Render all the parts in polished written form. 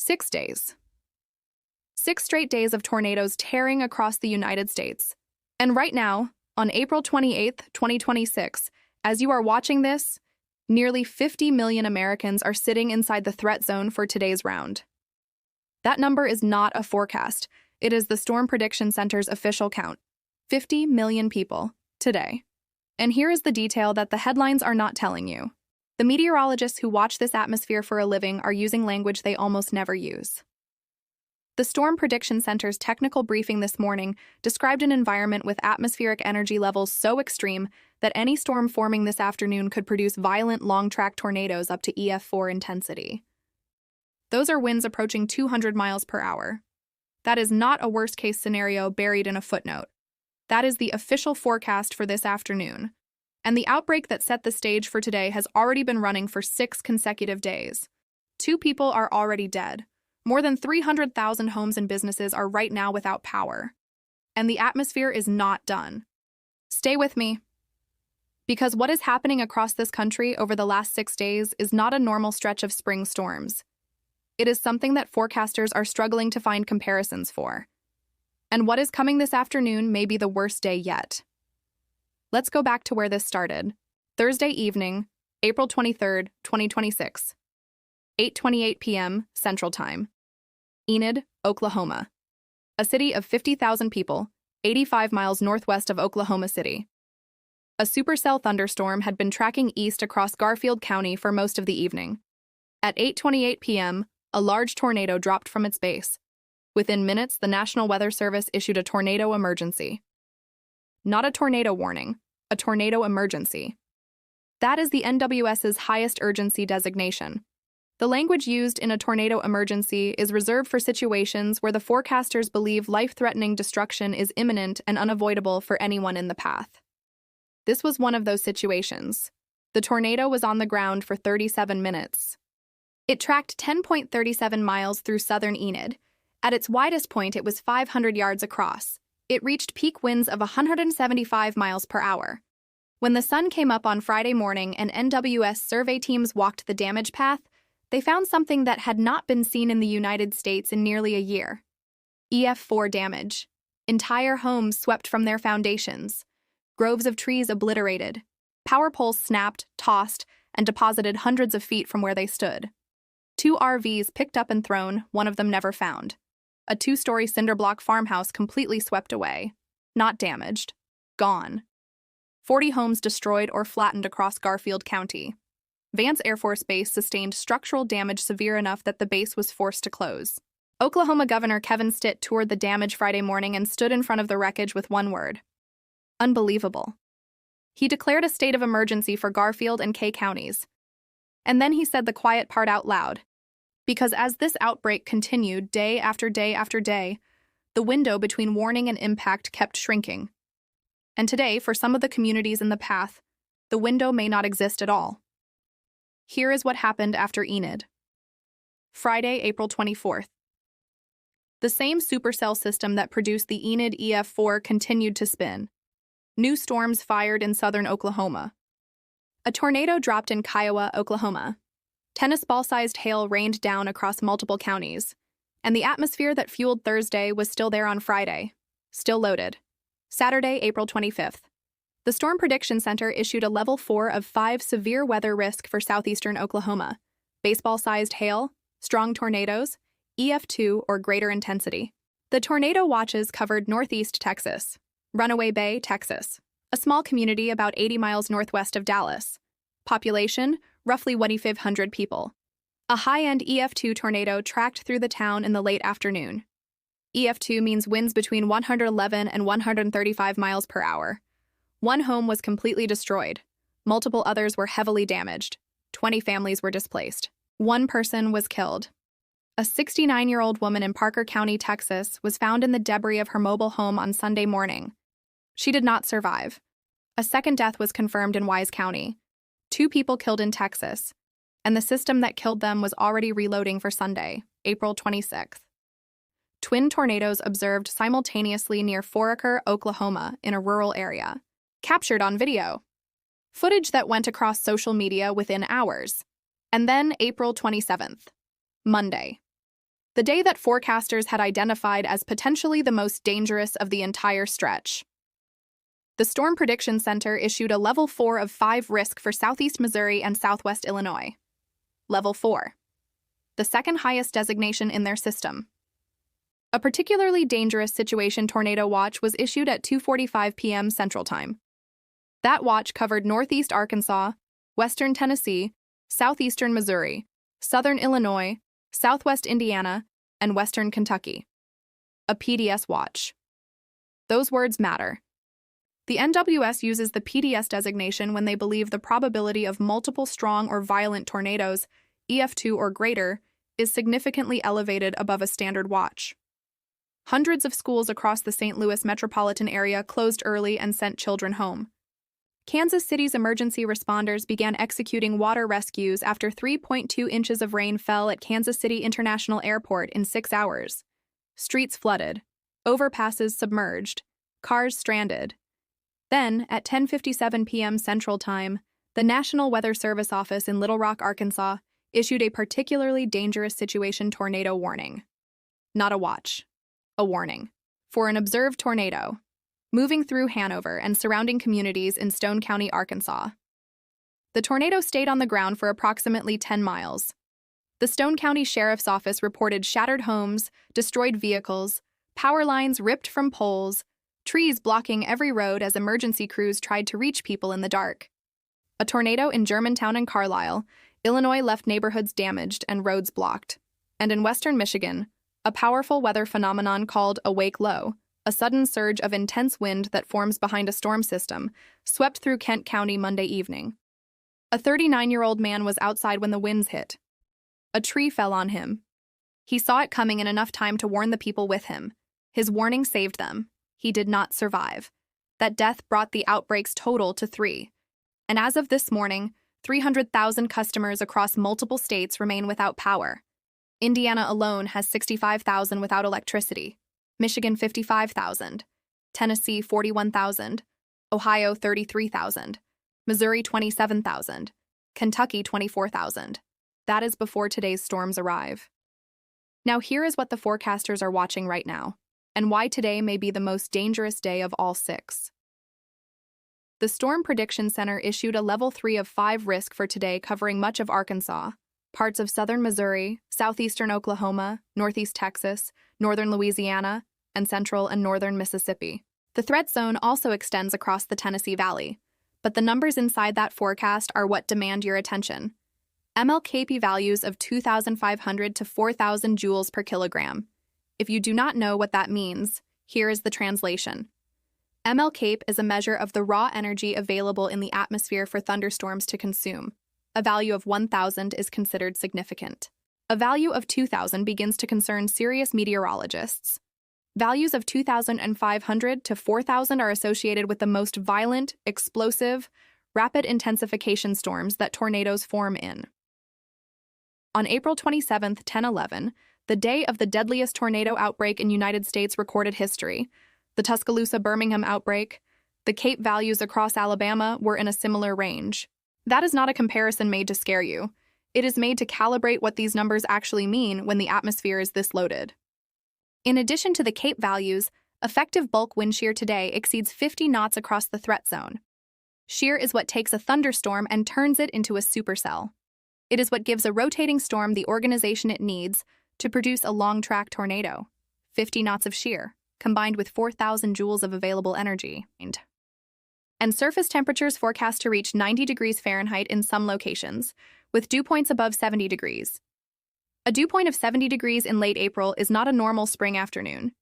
6 days. 6 straight days of tornadoes tearing across the United States. And right now, on April 28th, 2026, as you are watching this, nearly 50 million Americans are sitting inside the threat zone for today's round. That number is not a forecast. It is the Storm Prediction Center's official count. 50 million people, today. And here is the detail that the headlines are not telling you. The meteorologists who watch this atmosphere for a living are using language they almost never use. The Storm Prediction Center's technical briefing this morning described an environment with atmospheric energy levels so extreme that any storm forming this afternoon could produce violent long-track tornadoes up to EF4 intensity. Those are winds approaching 200 miles per hour. That is not a worst-case scenario buried in a footnote. That is the official forecast for this afternoon. And the outbreak that set the stage for today has already been running for 6 consecutive days. 2 people are already dead. More than 300,000 homes and businesses are right now without power. And the atmosphere is not done. Stay with me. Because what is happening across this country over the last 6 days is not a normal stretch of spring storms. It is something that forecasters are struggling to find comparisons for. And what is coming this afternoon may be the worst day yet. Let's go back to where this started. Thursday evening, April 23rd, 2026. 8:28 p.m. Central Time. Enid, Oklahoma. A city of 50,000 people, 85 miles northwest of Oklahoma City. A supercell thunderstorm had been tracking east across Garfield County for most of the evening. At 8:28 p.m., a large tornado dropped from its base. Within minutes, the National Weather Service issued a tornado emergency. Not a tornado warning, a tornado emergency. That is the NWS's highest urgency designation. The language used in a tornado emergency is reserved for situations where the forecasters believe life-threatening destruction is imminent and unavoidable for anyone in the path. This was one of those situations. The tornado was on the ground for 37 minutes. It tracked 10.37 miles through southern Enid. At its widest point, it was 500 yards across. It reached peak winds of 175 miles per hour. When the sun came up on Friday morning and NWS survey teams walked the damage path, they found something that had not been seen in the United States in nearly a year. EF4 damage. Entire homes swept from their foundations. Groves of trees obliterated. Power poles snapped, tossed, and deposited hundreds of feet from where they stood. 2 RVs picked up and thrown, one of them never found. A 2-story cinderblock farmhouse completely swept away. Not damaged. Gone. 40 homes destroyed or flattened across Garfield County. Vance Air Force Base sustained structural damage severe enough that the base was forced to close. Oklahoma Governor Kevin Stitt toured the damage Friday morning and stood in front of the wreckage with one word. Unbelievable. He declared a state of emergency for Garfield and Kay counties. And then he said the quiet part out loud. Because as this outbreak continued day after day after day, the window between warning and impact kept shrinking. And today, for some of the communities in the path, the window may not exist at all. Here is what happened after Enid. Friday, April 24th. The same supercell system that produced the Enid EF4 continued to spin. New storms fired in southern Oklahoma. A tornado dropped in Kiowa, Oklahoma. Tennis ball-sized hail rained down across multiple counties. And the atmosphere that fueled Thursday was still there on Friday. Still loaded. Saturday, April 25th. The Storm Prediction Center issued a level 4 of 5 severe weather risk for southeastern Oklahoma. Baseball-sized hail, strong tornadoes, EF2 or greater intensity. The tornado watches covered northeast Texas, Runaway Bay, Texas, a small community about 80 miles northwest of Dallas. Population, roughly 2,500 people. A high-end EF2 tornado tracked through the town in the late afternoon. EF2 means winds between 111 and 135 miles per hour. One home was completely destroyed. Multiple others were heavily damaged. 20 families were displaced. 1 person was killed. A 69-year-old woman in Parker County, Texas, was found in the debris of her mobile home on Sunday morning. She did not survive. A second death was confirmed in Wise County. 2 people killed in Texas, and the system that killed them was already reloading for Sunday, April 26th. Twin tornadoes observed simultaneously near Foraker, Oklahoma, in a rural area. Captured on video. Footage that went across social media within hours. And then April 27th, Monday. the day that forecasters had identified as potentially the most dangerous of the entire stretch. The Storm Prediction Center issued a Level 4 of 5 risk for southeast Missouri and southwest Illinois. Level 4. The second highest designation in their system. A particularly dangerous situation tornado watch was issued at 2:45 p.m. Central Time. That watch covered northeast Arkansas, western Tennessee, southeastern Missouri, southern Illinois, southwest Indiana, and western Kentucky. A PDS watch. Those words matter. The NWS uses the PDS designation when they believe the probability of multiple strong or violent tornadoes, EF2 or greater, is significantly elevated above a standard watch. Hundreds of schools across the St. Louis metropolitan area closed early and sent children home. Kansas City's emergency responders began executing water rescues after 3.2 inches of rain fell at Kansas City International Airport in 6 hours. Streets flooded, overpasses submerged, cars stranded. Then, at 10:57 p.m. Central Time, the National Weather Service office in Little Rock, Arkansas, issued a particularly dangerous situation tornado warning. Not a watch. A warning. For an observed tornado, moving through Hanover and surrounding communities in Stone County, Arkansas. The tornado stayed on the ground for approximately 10 miles. The Stone County Sheriff's Office reported shattered homes, destroyed vehicles, power lines ripped from poles, trees blocking every road as emergency crews tried to reach people in the dark. A tornado in Germantown and Carlisle, Illinois left neighborhoods damaged and roads blocked. And in western Michigan, a powerful weather phenomenon called a wake low, a sudden surge of intense wind that forms behind a storm system, swept through Kent County Monday evening. A 39-year-old man was outside when the winds hit. A tree fell on him. He saw it coming in enough time to warn the people with him. His warning saved them. He did not survive. That death brought the outbreak's total to 3. And as of this morning, 300,000 customers across multiple states remain without power. Indiana alone has 65,000 without electricity, Michigan 55,000, Tennessee 41,000, Ohio 33,000, Missouri 27,000, Kentucky 24,000. That is before today's storms arrive. Now here is what the forecasters are watching right now, and why today may be the most dangerous day of all 6. The Storm Prediction Center issued a Level 3 of 5 risk for today covering much of Arkansas, parts of southern Missouri, southeastern Oklahoma, northeast Texas, northern Louisiana, and central and northern Mississippi. The threat zone also extends across the Tennessee Valley, but the numbers inside that forecast are what demand your attention. MLKP values of 2,500 to 4,000 joules per kilogram. If you do not know what that means, here is the translation. MLKP is a measure of the raw energy available in the atmosphere for thunderstorms to consume. A value of 1,000 is considered significant. A value of 2,000 begins to concern serious meteorologists. Values of 2,500 to 4,000 are associated with the most violent, explosive, rapid intensification storms that tornadoes form in. On April 27, 1011, the day of the deadliest tornado outbreak in United States recorded history, the Tuscaloosa-Birmingham outbreak, the Cape values across Alabama were in a similar range. That is not a comparison made to scare you. It is made to calibrate what these numbers actually mean when the atmosphere is this loaded. In addition to the Cape values, effective bulk wind shear today exceeds 50 knots across the threat zone. Shear is what takes a thunderstorm and turns it into a supercell. It is what gives a rotating storm the organization it needs to produce a long-track tornado. 50 knots of shear, combined with 4,000 joules of available energy. And surface temperatures forecast to reach 90 degrees Fahrenheit in some locations, with dew points above 70 degrees. A dew point of 70 degrees in late April is not a normal spring afternoon.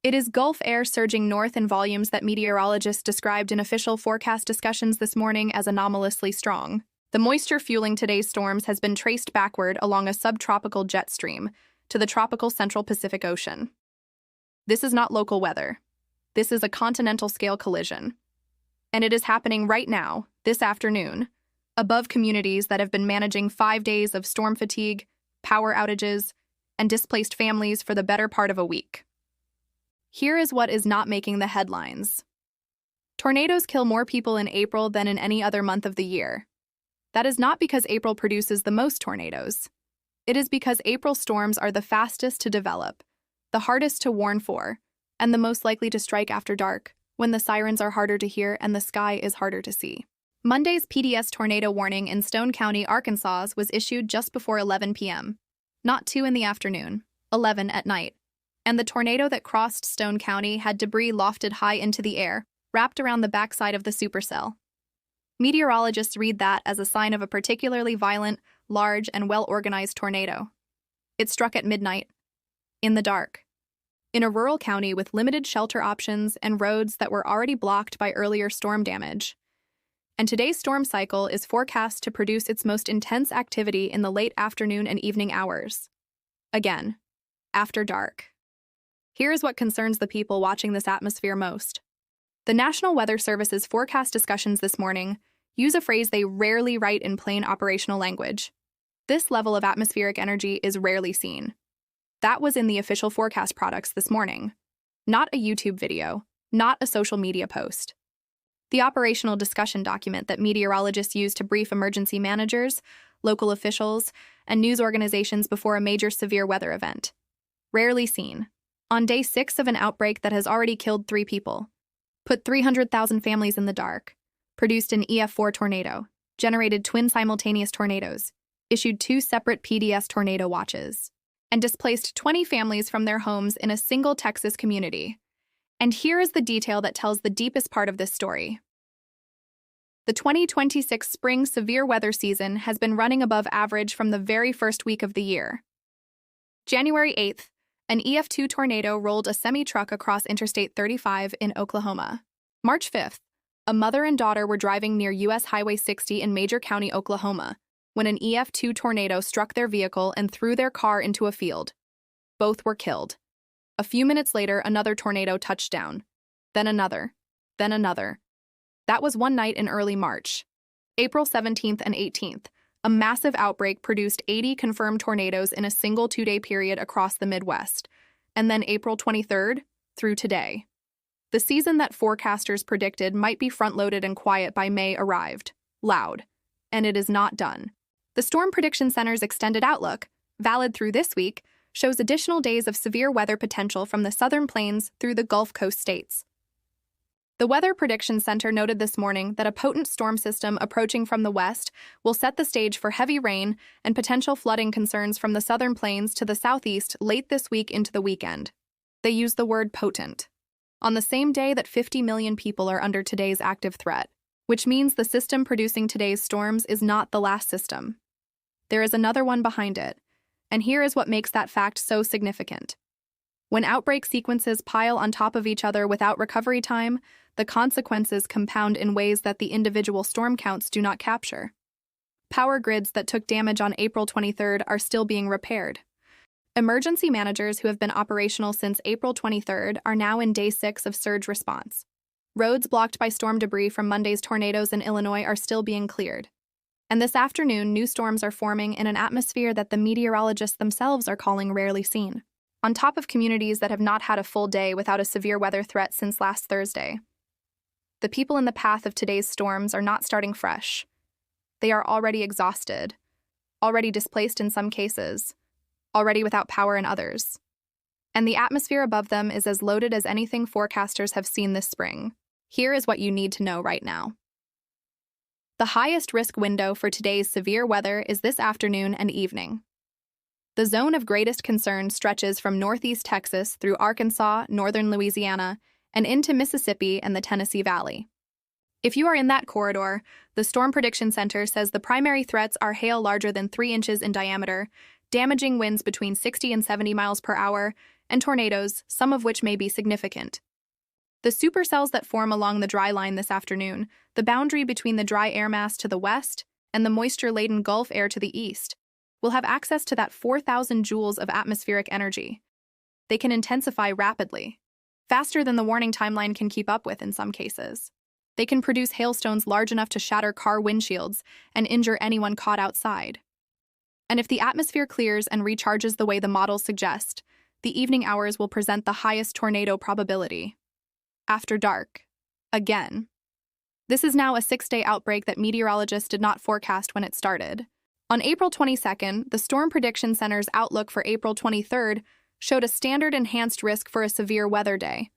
It is Gulf air surging north in volumes that meteorologists described in official forecast discussions this morning as anomalously strong. The moisture fueling today's storms has been traced backward along a subtropical jet stream to the tropical Central Pacific Ocean. This is not local weather. This is a continental-scale collision. And it is happening right now, this afternoon, above communities that have been managing 5 days of storm fatigue, power outages, and displaced families for the better part of a week. Here is what is not making the headlines. Tornadoes kill more people in April than in any other month of the year. That is not because April produces the most tornadoes. It is because April storms are the fastest to develop, the hardest to warn for, and the most likely to strike after dark, when the sirens are harder to hear and the sky is harder to see. Monday's PDS tornado warning in Stone County, Arkansas was issued just before 11 p.m. Not 2 in the afternoon, 11 at night. And the tornado that crossed Stone County had debris lofted high into the air, wrapped around the backside of the supercell. Meteorologists read that as a sign of a particularly violent, large, and well-organized tornado. It struck at midnight, in the dark, in a rural county with limited shelter options and roads that were already blocked by earlier storm damage. And today's storm cycle is forecast to produce its most intense activity in the late afternoon and evening hours. Again, after dark. Here's what concerns the people watching this atmosphere most. The National Weather Service's forecast discussions this morning use a phrase they rarely write in plain operational language. This level of atmospheric energy is rarely seen. That was in the official forecast products this morning. Not a YouTube video, not a social media post. The operational discussion document that meteorologists use to brief emergency managers, local officials, and news organizations before a major severe weather event. Rarely seen. On day 6 of an outbreak that has already killed 3 people. Put 300,000 families in the dark. Produced an EF4 tornado. Generated twin simultaneous tornadoes. Issued 2 separate PDS tornado watches. And displaced 20 families from their homes in a single Texas community. And here is the detail that tells the deepest part of this story. The 2026 spring severe weather season has been running above average from the very first week of the year. January 8th, an EF2 tornado rolled a semi-truck across Interstate 35 in Oklahoma. March 5th, a mother and daughter were driving near U.S. Highway 60 in Major County, Oklahoma, when an EF2 tornado struck their vehicle and threw their car into a field. Both were killed. A few minutes later, another tornado touched down. Then another. Then another. That was one night in early March. April 17th and 18th, a massive outbreak produced 80 confirmed tornadoes in a single 2-day period across the Midwest. And then April 23rd through today. The season that forecasters predicted might be front-loaded and quiet by May arrived. Loud. And it is not done. The Storm Prediction Center's extended outlook, valid through this week, shows additional days of severe weather potential from the southern plains through the Gulf Coast states. The Weather Prediction Center noted this morning that a potent storm system approaching from the west will set the stage for heavy rain and potential flooding concerns from the southern plains to the southeast late this week into the weekend. They use the word potent. On the same day that 50 million people are under today's active threat, which means the system producing today's storms is not the last system. There is another one behind it, and here is what makes that fact so significant. When outbreak sequences pile on top of each other without recovery time, the consequences compound in ways that the individual storm counts do not capture. Power grids that took damage on April 23rd are still being repaired. Emergency managers who have been operational since April 23rd are now in day 6 of surge response. Roads blocked by storm debris from Monday's tornadoes in Illinois are still being cleared. And this afternoon, new storms are forming in an atmosphere that the meteorologists themselves are calling rarely seen. On top of communities that have not had a full day without a severe weather threat since last Thursday. The people in the path of today's storms are not starting fresh. They are already exhausted, already displaced in some cases, already without power in others. And the atmosphere above them is as loaded as anything forecasters have seen this spring. Here is what you need to know right now. The highest risk window for today's severe weather is this afternoon and evening. The zone of greatest concern stretches from northeast Texas through Arkansas, northern Louisiana, and into Mississippi and the Tennessee Valley. If you are in that corridor, the Storm Prediction Center says the primary threats are hail larger than 3 inches in diameter, damaging winds between 60 and 70 miles per hour, and tornadoes, some of which may be significant. The supercells that form along the dry line this afternoon, the boundary between the dry air mass to the west and the moisture-laden Gulf air to the east, will have access to that 4,000 joules of atmospheric energy. They can intensify rapidly, faster than the warning timeline can keep up with in some cases. They can produce hailstones large enough to shatter car windshields and injure anyone caught outside. And if the atmosphere clears and recharges the way the models suggest, the evening hours will present the highest tornado probability. After dark. Again. This is now a 6-day outbreak that meteorologists did not forecast when it started. On April 22nd, the Storm Prediction Center's outlook for April 23rd showed a standard enhanced risk for a severe weather day.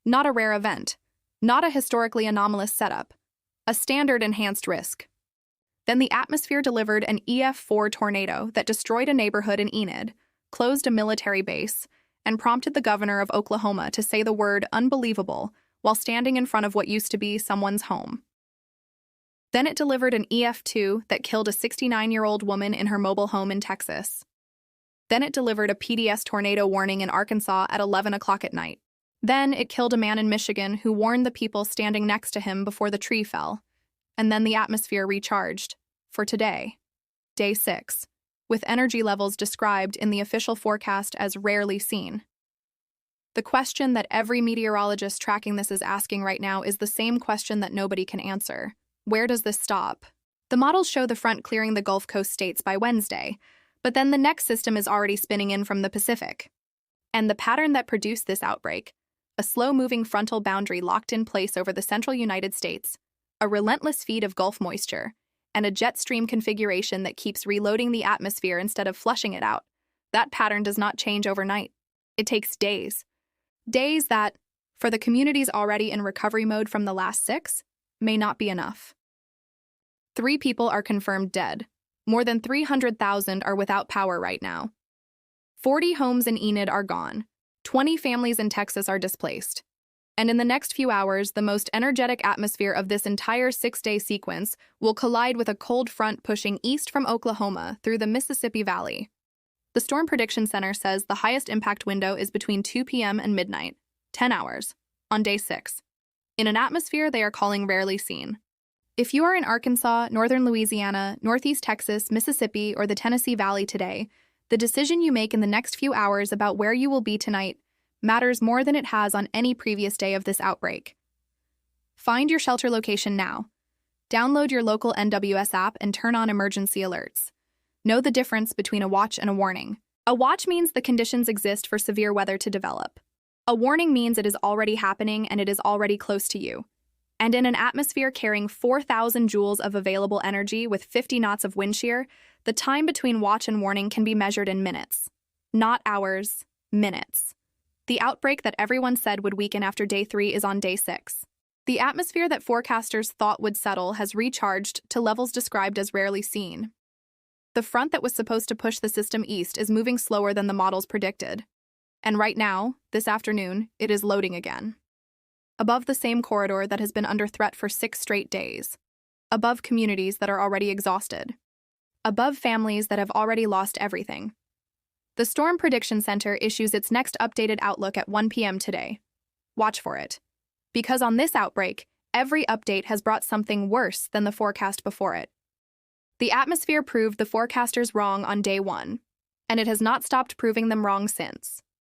Not a rare event, not a historically anomalous setup, a standard enhanced risk. Then the atmosphere delivered an EF4 tornado that destroyed a neighborhood in Enid, closed a military base, and prompted the governor of Oklahoma to say the word unbelievable while standing in front of what used to be someone's home. Then it delivered an EF2 that killed a 69-year-old woman in her mobile home in Texas. Then it delivered a PDS tornado warning in Arkansas at 11 o'clock at night. Then it killed a man in Michigan who warned the people standing next to him before the tree fell. And then the atmosphere recharged. For today, Day 6, with energy levels described in the official forecast as rarely seen. The question that every meteorologist tracking this is asking right now is the same question that nobody can answer. Where does this stop? The models show the front clearing the Gulf Coast states by Wednesday, but then the next system is already spinning in from the Pacific. And the pattern that produced this outbreak, a slow-moving frontal boundary locked in place over the central United States, a relentless feed of Gulf moisture, and a jet stream configuration that keeps reloading the atmosphere instead of flushing it out, that pattern does not change overnight. It takes days. Days that, for the communities already in recovery mode from the last 6, may not be enough. 3 people are confirmed dead. More than 300,000 are without power right now. 40 homes in Enid are gone. 20 families in Texas are displaced. And in the next few hours, the most energetic atmosphere of this entire 6-day sequence will collide with a cold front pushing east from Oklahoma through the Mississippi Valley. The Storm Prediction Center says the highest impact window is between 2 p.m. and midnight, 10 hours, on Day 6, in an atmosphere they are calling rarely seen. If you are in Arkansas, northern Louisiana, northeast Texas, Mississippi, or the Tennessee Valley today, the decision you make in the next few hours about where you will be tonight matters more than it has on any previous day of this outbreak. Find your shelter location now. Download your local NWS app and turn on emergency alerts. Know the difference between a watch and a warning. A watch means the conditions exist for severe weather to develop. A warning means it is already happening and it is already close to you. And in an atmosphere carrying 4,000 joules of available energy with 50 knots of wind shear, the time between watch and warning can be measured in minutes. Not hours, minutes. The outbreak that everyone said would weaken after Day 3 is on Day 6. The atmosphere that forecasters thought would settle has recharged to levels described as rarely seen. The front that was supposed to push the system east is moving slower than the models predicted. And right now, this afternoon, it is loading again. Above the same corridor that has been under threat for 6 straight days. Above communities that are already exhausted. Above families that have already lost everything. The Storm Prediction Center issues its next updated outlook at 1 p.m. today. Watch for it. Because on this outbreak, every update has brought something worse than the forecast before it. The atmosphere proved the forecasters wrong on Day 1, and it has not stopped proving them wrong since.